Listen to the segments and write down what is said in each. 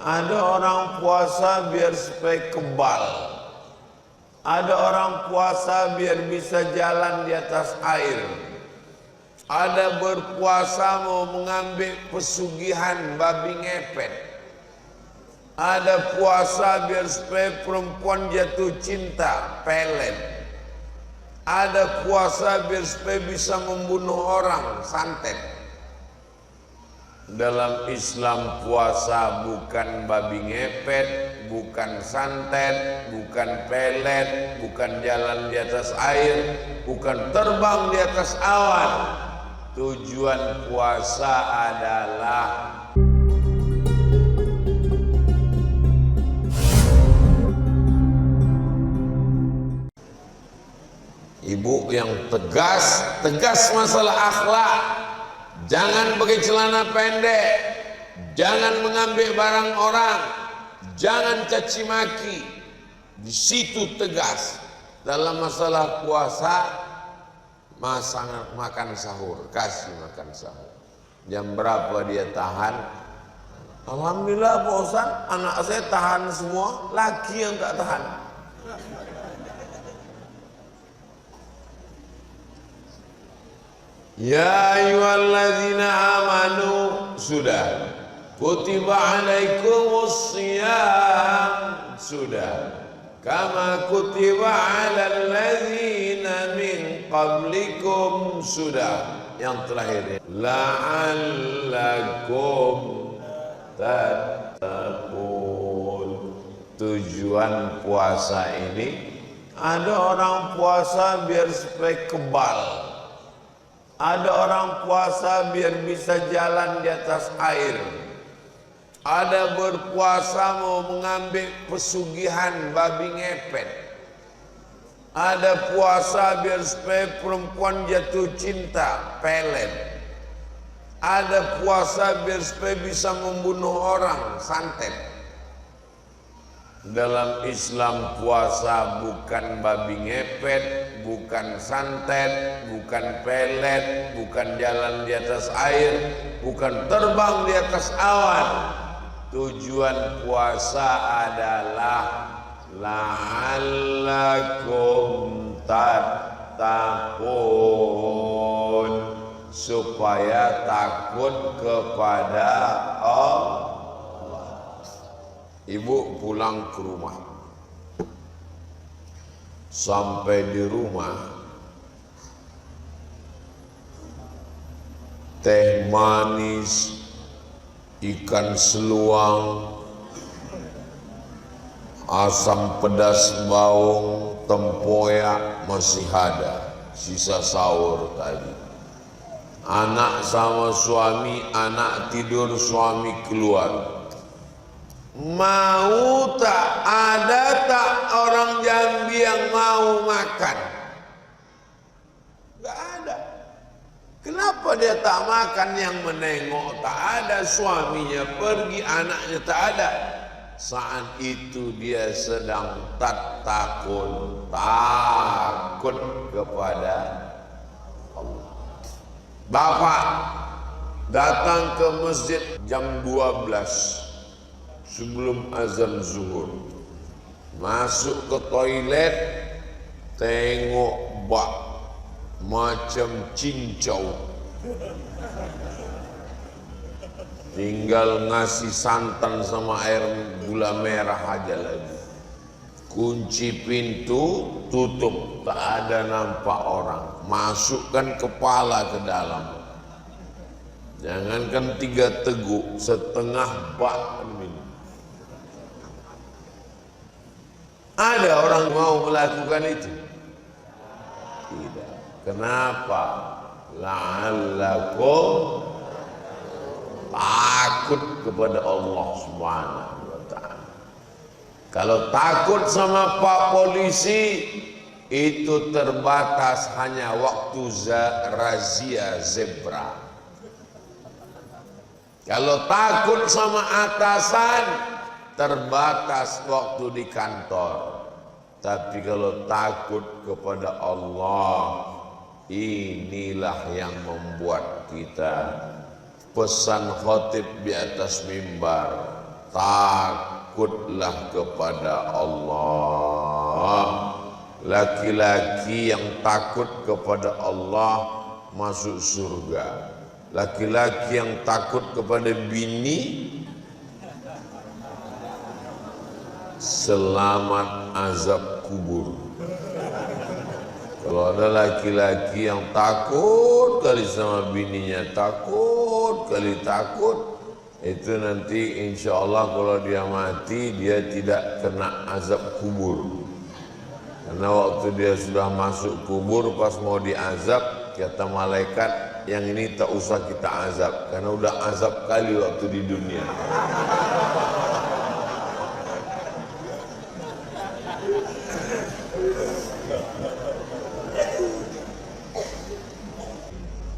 Ada orang puasa biar supaya kebal. Ada orang puasa biar bisa jalan di atas air. Ada berpuasa mau mengambil pesugihan babi ngepet. Ada puasa biar supaya perempuan jatuh cinta, pelet. Ada puasa biar supaya bisa membunuh orang, santet. Dalam Islam puasa bukan babi ngepet, bukan santet, bukan pelet, bukan jalan di atas air, bukan terbang di atas awan. Tujuan puasa adalah ibu yang tegas masalah akhlak. Jangan pakai celana pendek, jangan mengambil barang orang, jangan caci maki. Di situ tegas. Dalam masalah puasa, makan sahur, kasih makan sahur. Jam berapa dia tahan? Alhamdulillah Pak Ustaz, anak saya tahan semua, laki yang tak tahan. Ya ayyuhalladzina amanu, sudah. Kutiba alaikumus shiyam, sudah. Kama kutiba alal ladzina min qablikum, sudah. Yang terakhir, la'allakum tattaqun. Tujuan puasa ini, ada orang puasa biar supaya kebal. Ada orang puasa biar bisa jalan di atas air. Ada berpuasa mau mengambil pesugihan babi ngepet. Ada puasa biar supaya perempuan jatuh cinta, pelet. Ada puasa biar supaya bisa membunuh orang, santet. Dalam Islam puasa bukan babi ngepet, bukan santet, bukan pelet, bukan jalan di atas air, bukan terbang di atas awan. Tujuan puasa adalah la'allakum tattaqun, supaya takut kepada Allah. Ibu pulang ke rumah, sampai di rumah teh manis, ikan seluang, asam pedas bawang, tempoyak masih ada, sisa sahur tadi. Anak sama suami, anak tidur, suami keluar. Mau tak, ada tak orang Jambi yang mau makan? Gak ada. Kenapa dia tak makan? Yang menengok tak ada, suaminya pergi, anaknya tak ada. Saat itu dia sedang takut kepada Allah. Bapak datang ke masjid jam 12 sebelum azan zuhur, masuk ke toilet, tengok bak macam cincau, tinggal ngasih santan sama air gula merah aja lagi. Kunci pintu, tutup, tak ada nampak orang. Masukkan kepala ke dalam, jangankan 3 teguk, setengah bak minum. Ada orang mau melakukan itu? Tidak. Kenapa? La'allakum takut kepada Allah Subhanahu wa ta'ala. Kalau takut sama Pak Polisi, itu terbatas hanya waktu razia zebra. Kalau takut sama atasan, terbatas waktu di kantor. Tapi kalau takut kepada Allah, inilah yang membuat kita pesan khotib di atas mimbar, takutlah kepada Allah. Laki-laki yang takut kepada Allah masuk surga. Laki-laki yang takut kepada bini selamat azab kubur. Kalau ada laki-laki yang takut kali sama bininya, takut kali takut, itu nanti insya Allah kalau dia mati dia tidak kena azab kubur. Karena waktu dia sudah masuk kubur pas mau diazab, kata malaikat, yang ini tak usah kita azab karena udah azab kali waktu di dunia.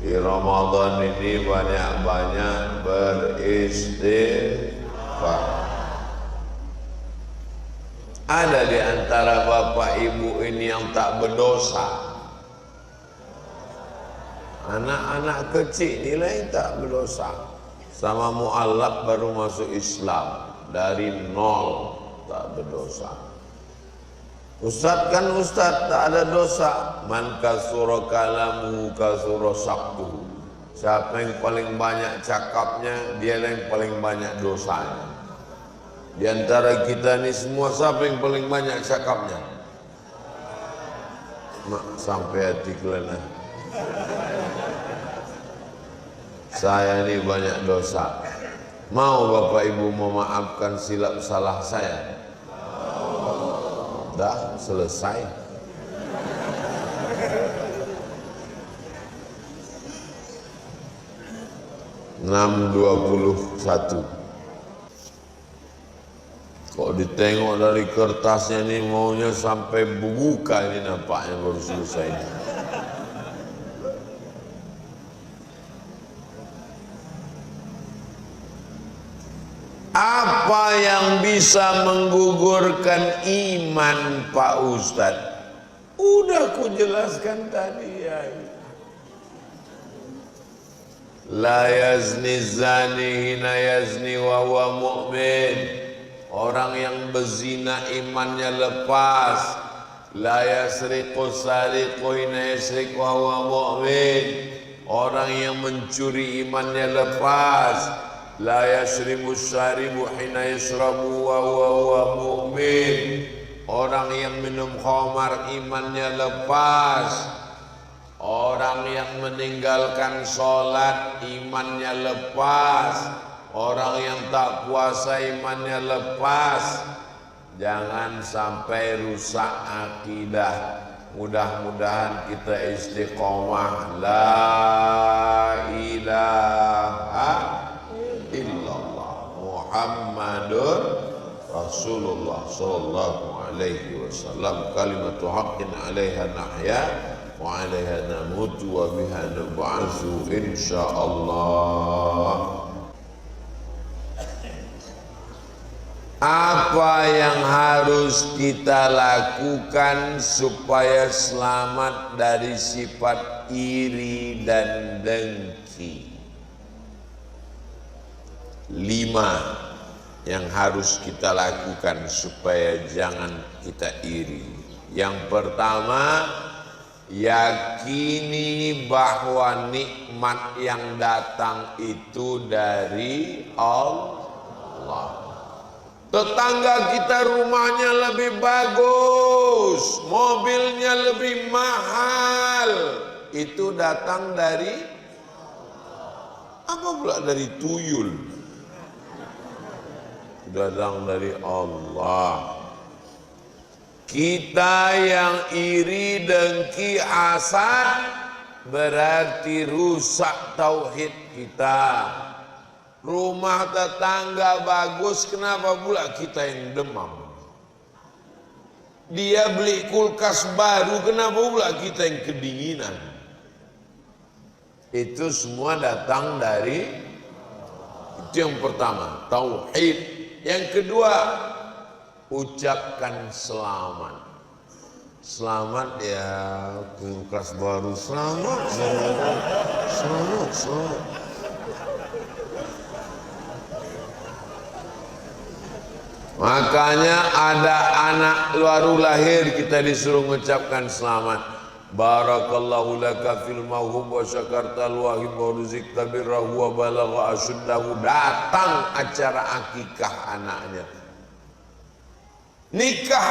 Di Ramadan ini banyak-banyak beristighfar. Ada di antara bapak ibu ini yang tak berdosa. Anak-anak kecil nilai tak berdosa. Sama mu'allaf baru masuk Islam dari nol tak berdosa. Ustaz kan ustaz tak ada dosa. Man kasura kalamu kasura saktuhu. Siapa yang paling banyak cakapnya, dia yang paling banyak dosanya. Di antara kita ni semua siapa yang paling banyak cakapnya? Mak sampai hati kelana. Saya ni banyak dosa. Mau bapak ibu memaafkan silap salah saya? Dah selesai. Enam 21. Kok ditengok dari kertasnya ni maunya sampai buka ini nampaknya baru selesai. Apa yang bisa menggugurkan iman Pak Ustadz? Udah ku jelaskan tadi ya. La yazni zani hina yazni wa huwa mu'min. Orang yang berzina imannya lepas. La yasriqu sariqu hina yasriqu wa huwa mu'min. Orang yang mencuri imannya lepas. La yashribu syaribu hina yashrabu wa huwa mu'min. Orang yang minum khamar imannya lepas. Orang yang meninggalkan sholat imannya lepas. Orang yang tak puasa imannya lepas. Jangan sampai rusak akidah. Mudah-mudahan kita istiqomah. La ilaha illallah Muhammadur Rasulullah sallallahu alaihi wasallam. Kalimatu haqqin 'alaiha nahya wa 'alaiha namutu wa biha nub'atsu insyaallah. Apa yang harus kita lakukan supaya selamat dari sifat iri dan dengki? 5 yang harus kita lakukan supaya jangan kita iri. Yang pertama, yakini bahwa nikmat yang datang itu dari Allah. Tetangga kita rumahnya lebih bagus, mobilnya lebih mahal, itu datang dari apa pula? Dari tuyul. Datang dari Allah. Kita yang iri, dengki, hasad berarti rusak tauhid kita. Rumah tetangga bagus, kenapa pula kita yang demam? Dia beli kulkas baru, kenapa pula kita yang kedinginan? Itu semua datang dari, itu yang pertama, tauhid. Yang kedua, ucapkan selamat. Selamat ya, kulkas baru. Selamat. Makanya ada anak baru lahir kita disuruh mengucapkan selamat. Barakallahu laka fil mawhub wa syakartal wahib wa ruzikta birrahu wa balagha asyuddahu. Datang acara akikah anaknya, nikah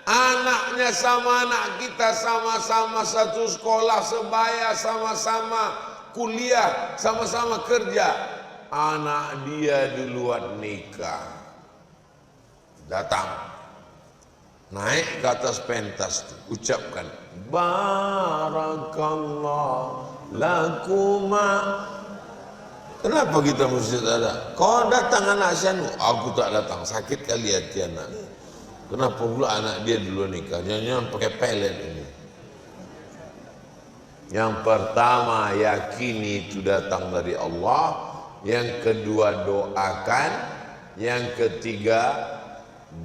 anaknya sama anak kita, sama-sama satu sekolah sebaya, sama-sama kuliah, sama-sama kerja. Anak dia duluan nikah, datang naik ke atas pentas, ucapkan barakallah lakuma. Kenapa kita mesti ada? Kau datang anak sianu, aku tak datang, sakit kali hati anak. Kenapa pula anak dia dulu nikah? Jangan pakai pelet ini. Yang pertama, yakini itu datang dari Allah. Yang kedua, doakan. Yang ketiga,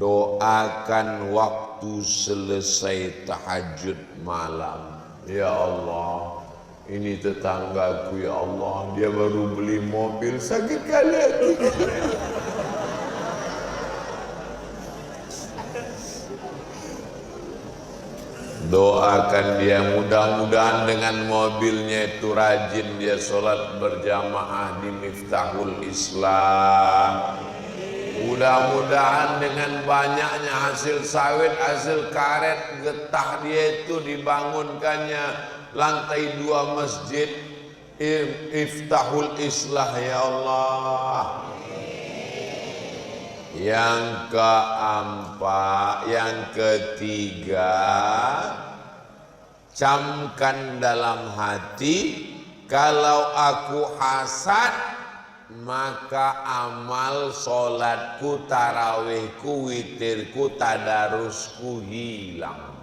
doakan waktu selesai tahajud malam. Ya Allah, ini tetanggaku, ya Allah, dia baru beli mobil, sakit kali hati. Doakan dia, mudah-mudahan dengan mobilnya itu rajin dia sholat berjamaah di Miftahul Islam. Mudah-mudahan dengan banyaknya hasil sawit, hasil karet, getah dia itu dibangunkannya lantai 2 masjid Miftahul Islah, ya Allah. Yang keempat, yang ketiga, camkan dalam hati, kalau aku hasad, maka amal sholatku, tarawihku, witirku, tadarusku hilang.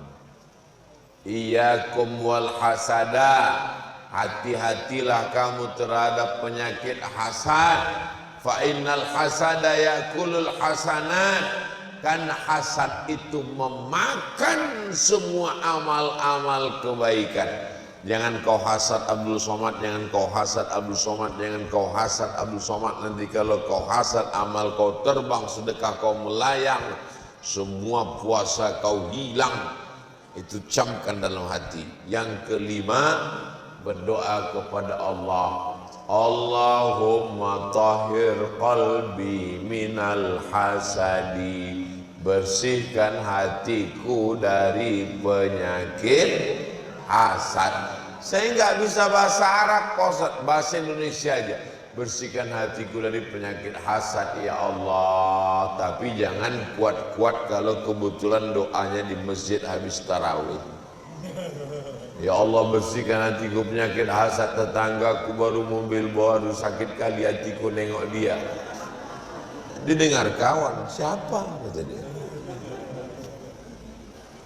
Iyakum wal hasada, hati-hatilah kamu terhadap penyakit hasad. Fa innal hasada yakulul hasanat, karena hasad itu memakan semua amal-amal kebaikan. Jangan kau hasad Abdul Somad, jangan kau hasad Abdul Somad, jangan kau hasad Abdul Somad. Nanti kalau kau hasad, amal kau terbang, sedekah kau melayang, semua puasa kau hilang. Itu camkan dalam hati. Yang kelima, berdoa kepada Allah. Allahumma tahhir qalbi minal hasadi, bersihkan hatiku dari penyakit hasad. Saya nggak bisa bahasa Arab, bahasa Indonesia aja. Bersihkan hatiku dari penyakit hasad, ya Allah. Tapi jangan kuat-kuat kalau kebetulan doanya di masjid habis tarawih. Ya Allah, bersihkan hatiku penyakit hasad, tetanggaku baru mobil baru, sakit kali hatiku nengok dia. Didengar kawan, siapa? Kata dia.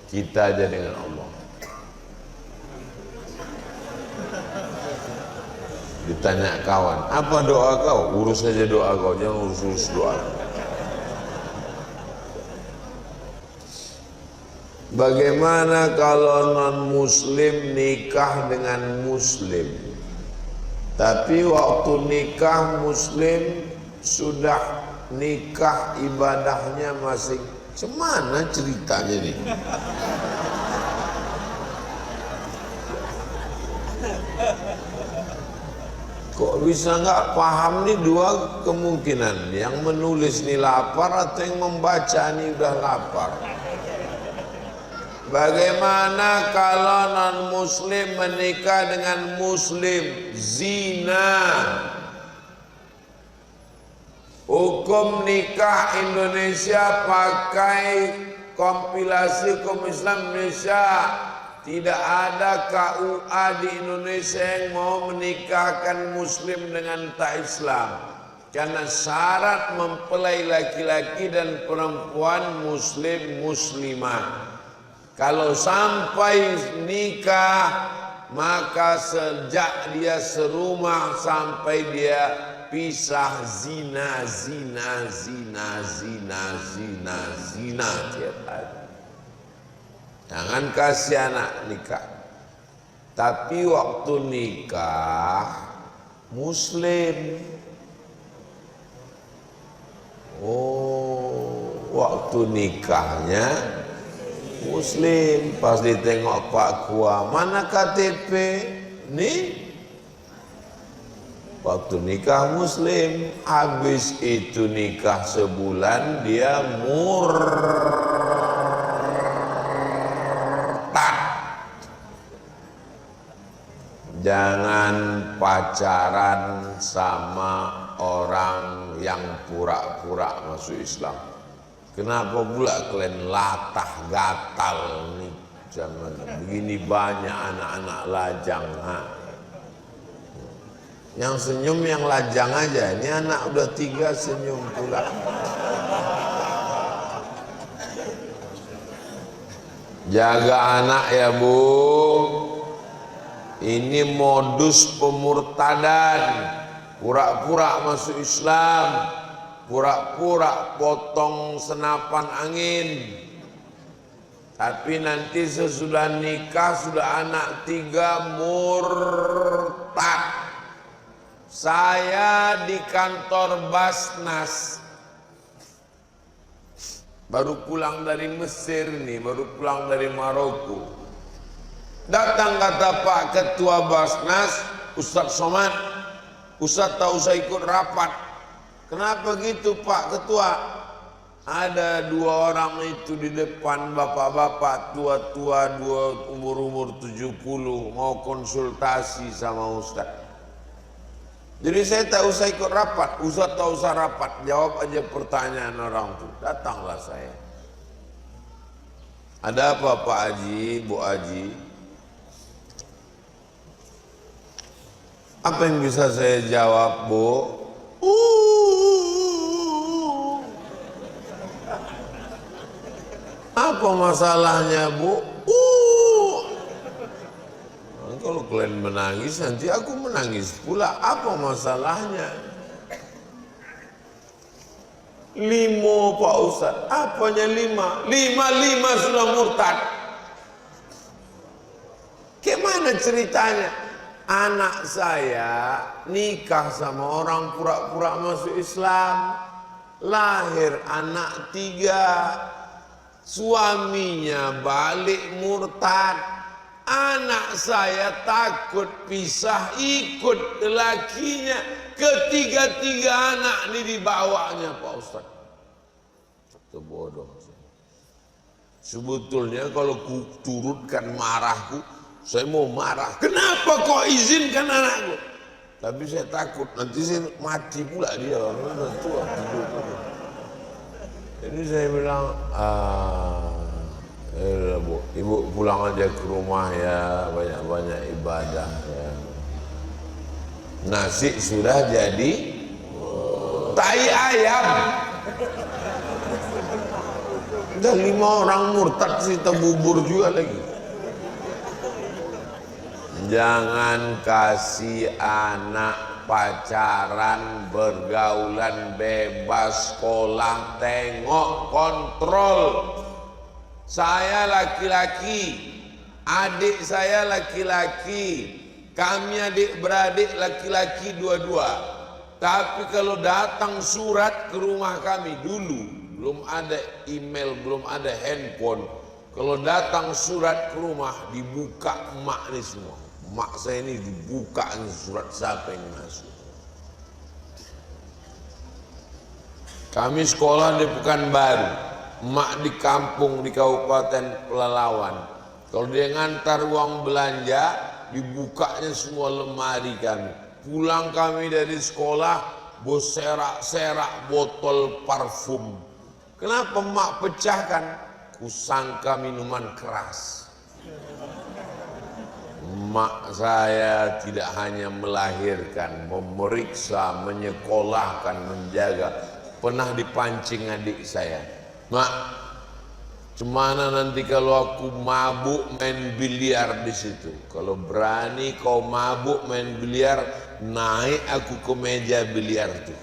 Kita aja dengan Allah. Ditanya kawan, apa doa kau? Urus saja doa kau, jangan urus doa. Bagaimana kalau non muslim nikah dengan muslim, tapi waktu nikah muslim sudah nikah, ibadahnya masih, cemana ceritanya nih? Kok bisa nggak paham nih? Dua kemungkinan, yang menulis nih lapar atau yang membaca nih udah lapar. Bagaimana kalau non muslim menikah dengan muslim, zina? Hukum nikah Indonesia pakai kompilasi hukum Islam Indonesia. Tidak ada KUA di Indonesia yang mau menikahkan muslim dengan tak Islam, karena syarat mempelai laki-laki dan perempuan muslim muslimah. Kalau sampai nikah, maka sejak dia serumah sampai dia pisah, zina tiap hari. Jangan kasih anak nikah, tapi waktu nikah muslim. Oh, waktu nikahnya Muslim. Pas ditengok Pak Kua, mana KTP? Nih, waktu nikah Muslim. Habis itu nikah sebulan dia murtad. Jangan pacaran sama orang yang pura-pura masuk Islam. Kenapa pula kalian latah gatal nih? Jangan begini, banyak anak-anak lajang. Yang senyum yang lajang aja. Ini anak udah 3 senyum pula. Jaga anak ya Bu. Ini modus pemurtadan. Pura-pura masuk Islam, pura-pura potong senapan angin. Tapi nanti sesudah nikah, sudah anak 3 murtad. Saya di kantor Basnas, baru pulang dari Mesir nih, baru pulang dari Maroko. Datang kata Pak Ketua Basnas, Ustadz Somad, Ustadz tak usah ikut rapat. Kenapa gitu Pak Ketua? Ada 2 orang itu di depan, bapak-bapak tua-tua, umur-umur 70, mau konsultasi sama Ustadz. Jadi saya tak usah ikut rapat, Ustadz tak usah rapat, jawab aja pertanyaan orang itu. Datanglah saya. Ada apa Pak Haji, Bu Haji? Apa yang bisa saya jawab, Bu? Apa masalahnya, Bu? Kalau kalian menangis, nanti aku menangis pula. Apa masalahnya? 5 Pak Ustadz. Apanya 5? 5 sudah murtad. Gimana ceritanya? Anak saya nikah sama orang pura-pura masuk Islam, lahir anak 3, suaminya balik murtad. Anak saya takut pisah, ikut lakinya. Ketiga-tiga anak ini dibawanya Pak Ustadz. Itu bodoh. Sebetulnya kalau ku turutkan marahku, saya mau marah. Kenapa kau izinkan anakku? Tapi saya takut nanti saya mati pula dia. Udah tua hidup. Jadi saya bilang, Bu, Ibu pulang aja ke rumah ya, banyak-banyak ibadah ya. Nasi sudah jadi tai ayam. Udah 5 orang murtad sih, bubur juga lagi. Jangan kasih anak pacaran, bergaulan bebas, sekolah, tengok, kontrol. Saya laki-laki, adik saya laki-laki, kami adik-beradik laki-laki 2-2. Tapi kalau datang surat ke rumah kami dulu, belum ada email, belum ada handphone. Kalau datang surat ke rumah, dibuka emak ini semua. Emak saya ini dibuka ini surat, siapa yang masuk. Kami sekolah di Pekanbaru, emak di kampung di Kabupaten Pelalawan. Kalau dia ngantar uang belanja, dibukanya semua lemari kami. Pulang kami dari sekolah, bos serak-serak botol parfum. Kenapa emak pecahkan? Kusangka minuman keras. Emak saya tidak hanya melahirkan, memeriksa, menyekolahkan, menjaga. Pernah dipancing adik saya. Mak, cemana nanti kalau aku mabuk main biliar di situ? Kalau berani kau mabuk main biliar, naik aku ke meja biliar tuh.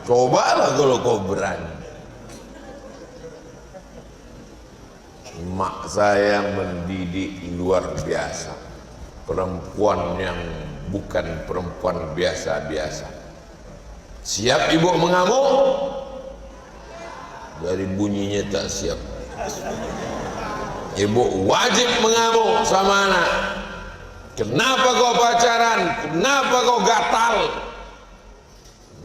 Cobalah kalau kau berani. Mak saya mendidik luar biasa. Perempuan yang bukan perempuan biasa-biasa. Siap ibu mengamuk? Dari bunyinya tak siap. Ibu wajib mengamuk sama anak. Kenapa kau pacaran? Kenapa kau gatal?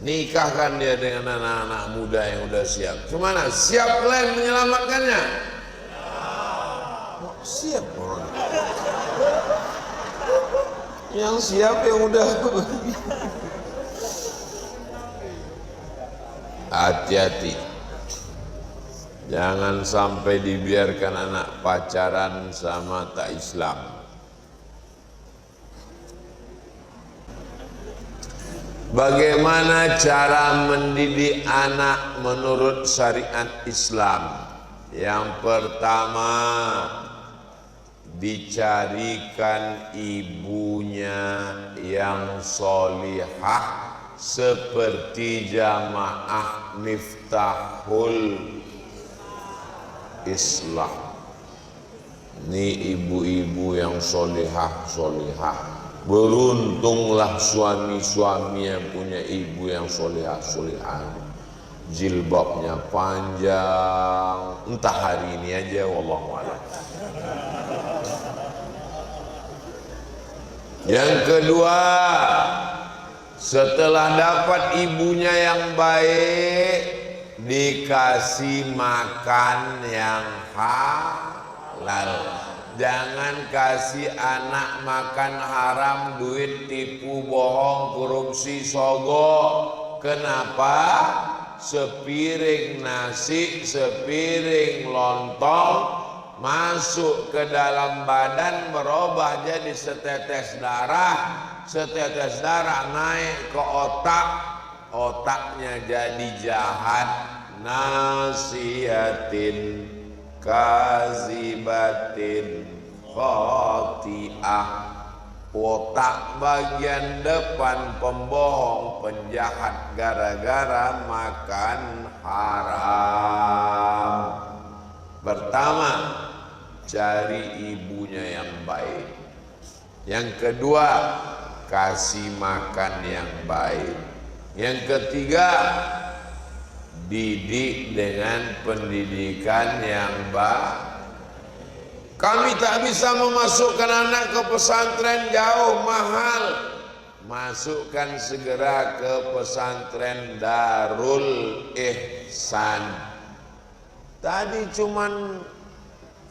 Nikahkan dia dengan anak-anak muda yang udah siap. Gimana? Siap kalian menyelamatkannya? Siap orang. Yang siap yang udah. Hati-hati. Jangan sampai dibiarkan anak pacaran sama tak Islam. Bagaimana cara mendidik anak menurut syariat Islam? Yang pertama, dicarikan ibunya yang solihah seperti jamaah Miftahul Islam. Ini ibu-ibu yang solihah. Beruntunglah suami-suami yang punya ibu yang solihah. Jilbabnya panjang. Entah hari ini aja, wallahu a'lam. Yang kedua, setelah dapat ibunya yang baik, dikasih makan yang halal. Jangan kasih anak makan haram, duit, tipu, bohong, korupsi, sogok. Kenapa? Sepiring nasi, sepiring lontong masuk ke dalam badan, berubah jadi setetes darah naik ke otak, otaknya jadi jahat. Nasihatin kazibatin khoti'ah. Otak bagian depan pembohong, penjahat, gara-gara makan haram. Pertama, cari ibunya yang baik. Yang kedua, kasih makan yang baik. Yang ketiga, didik dengan pendidikan yang baik. Kami tak bisa memasukkan anak ke pesantren, jauh, mahal. Masukkan segera ke pesantren Darul Ihsan. Tadi cuman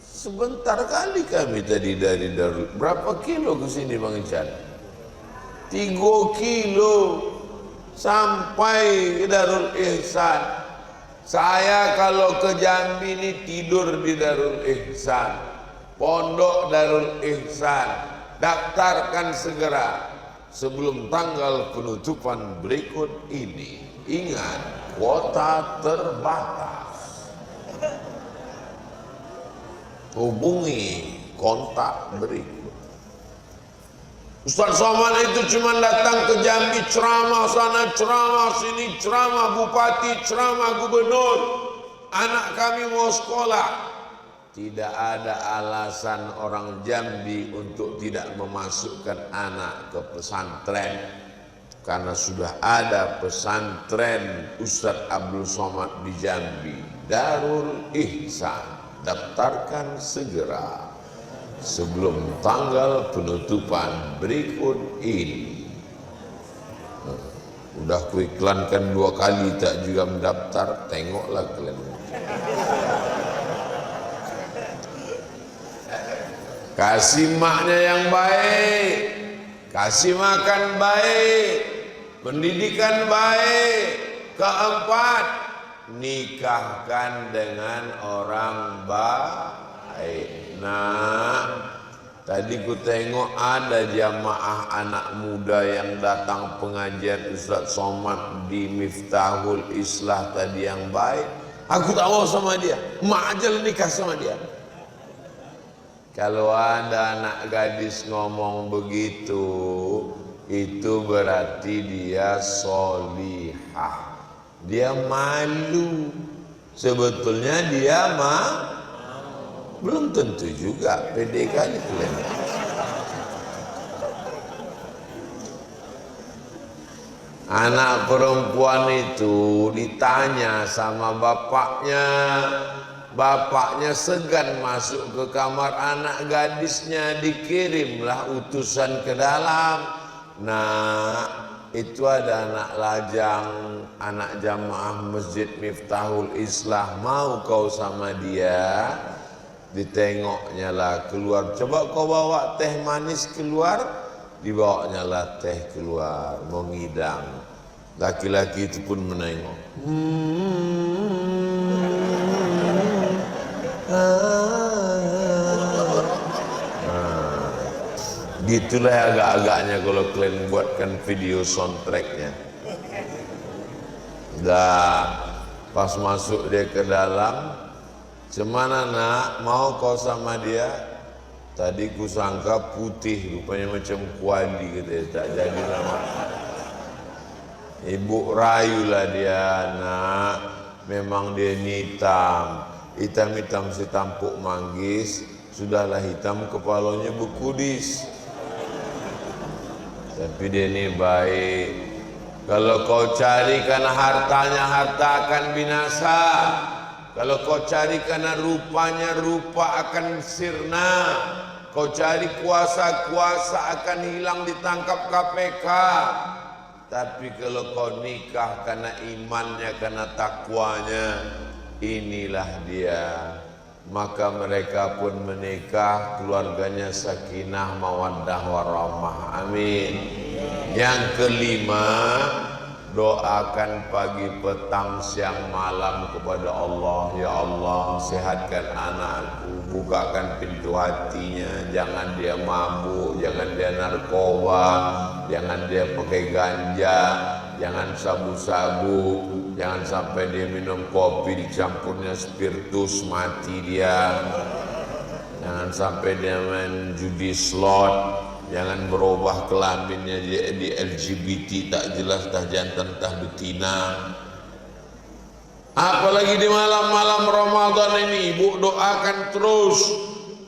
sebentar kali kami tadi dari Darul. Berapa kilo ke sini Bang Ican? 3 kilo sampai ke Darul Ihsan. Saya kalau ke Jambi ini tidur di Darul Ihsan. Pondok Darul Ihsan. Daftarkan segera sebelum tanggal penutupan berikut ini. Ingat, kuota terbatas. Hubungi kontak berikut. Ustaz Somad itu cuma datang ke Jambi, ceramah sana, ceramah sini, ceramah bupati, ceramah gubernur. Anak kami mau sekolah. Tidak ada alasan orang Jambi untuk tidak memasukkan anak ke pesantren. Karena sudah ada pesantren Ustaz Abdul Somad di Jambi, Darul Ihsan. Daftarkan segera sebelum tanggal penutupan berikut ini. Udah kuiklankan 2 kali tak juga mendaftar, tengoklah kalian. Kasih maknya yang baik, kasih makan baik, pendidikan baik. Keempat, nikahkan dengan orang baik. Nah, tadi ku tengok ada jamaah anak muda yang datang pengajian Ustaz Somad di Miftahul Islah tadi yang baik. Aku tak mau sama dia, mak aja nikah sama dia. Kalau ada anak gadis ngomong begitu, itu berarti dia solihah. Dia malu. Sebetulnya dia belum tentu juga, pede kali kalian. Anak perempuan itu ditanya sama bapaknya, bapaknya segan masuk ke kamar anak gadisnya, dikirimlah utusan ke dalam. Nah, itu ada anak lajang, anak jamaah Masjid Miftahul Islah, mau kau sama dia? Ditengoknya lah keluar, coba kau bawa teh manis keluar. Dibawanya lah teh keluar, mau ngidang. Laki-laki itu pun menengok. Gitulah agak-agaknya kalau kalian buatkan video soundtracknya. Dah pas masuk dia ke dalam, "Cemana nak, mau kau sama dia?" Tadi ku sangka putih, rupanya macam kuali, katanya. Tak jadi lama. Ibu rayulah dia, nak. Memang dia hitam. Hitam-hitam setampuk manggis. Sudahlah hitam, kepalanya berkudis. Tapi dia ni baik. Kalau kau cari karena hartanya, harta akan binasa. Kalau kau cari karena rupanya, rupa akan sirna. Kau cari kuasa, kuasa akan hilang, ditangkap KPK. Tapi kalau kau nikah karena imannya, karena takwanya, inilah dia. Maka mereka pun menikah, keluarganya sakinah, mawaddah, warahmah. Amin. Yang kelima, doakan pagi, petang, siang, malam kepada Allah. Ya Allah, sehatkan anakku, bukakan pintu hatinya. Jangan dia mabuk, jangan dia narkoba, jangan dia pakai ganja, jangan sabu-sabu, jangan sampai dia minum kopi dicampurnya spiritus, mati dia. Jangan sampai dia main judi slot. Jangan berubah kelaminnya di LGBT, tak jelas dah jantan tah betina. Apalagi di malam-malam Ramadan ini, ibu doakan terus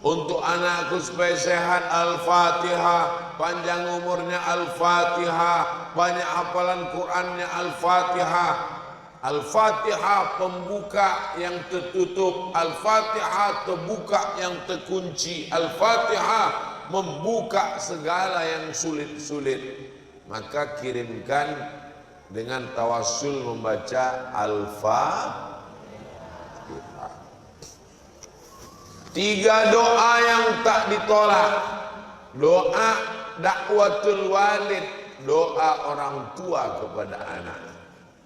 untuk anakku supaya sehat. Al-Fatihah, panjang umurnya. Al-Fatihah, banyak hafalan Qurannya. Al-Fatihah. Al-Fatihah pembuka yang tertutup, Al-Fatihah terbuka yang terkunci, Al-Fatihah membuka segala yang sulit-sulit. Maka kirimkan dengan tawassul membaca Al-Fatihah. 3 doa yang tak ditolak. Doa dakwatul walid, doa orang tua kepada anak.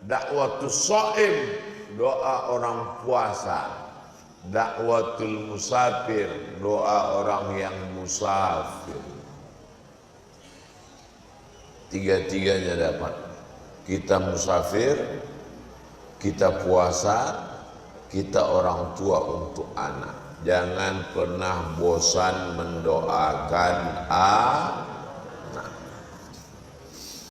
Dakwatul shaim, doa orang puasa. Dakwatul musafir, doa orang yang musafir. 3-3-nya dapat. Kita musafir, kita puasa, kita orang tua untuk anak. Jangan pernah bosan mendoakan anak.